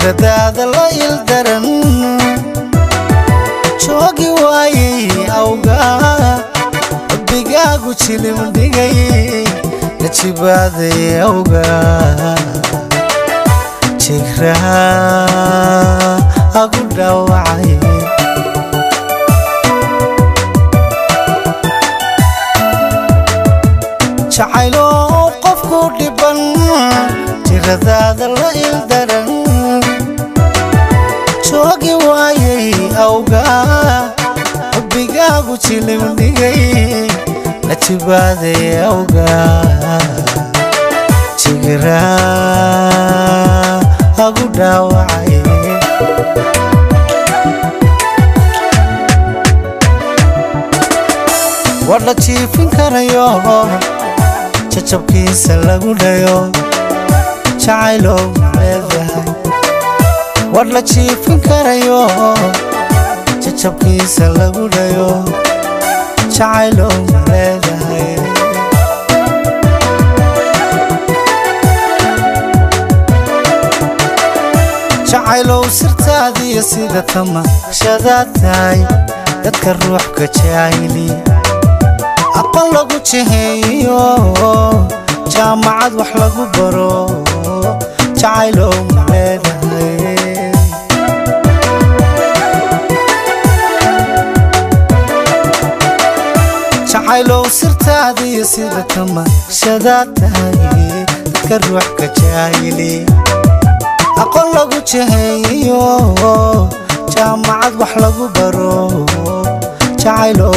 jiradaada la ildaran joogi waayay awgaa rabbigaagu jilim dhigay najibaaday awgaa jigraha agu dhaawacay jacaylo qofku dhiban jiradaada la ildaran joogi waayay awgaa rabbigaagu jilim dhigay najibaaday awgaa jigraha agu dhaawacay war la jiifin karayo jajabkiisa lagu dhayo jacaylow leedahay war la jiifin karayo jajabkiisa lagu dhayo jacaylow leedahay jacaylow sirtaadiyo sida tamashadaad tahay dadka ruuxka jaahili aqal lagu jiheeyo jaamacad wax lagu baro jacaylow leedahay jacaylow sirtaadiyo sida tamashadaad tahay dadka ruuxka jaahili aqal lagu jiheeyo jaamacad wax lagu baro jacaylow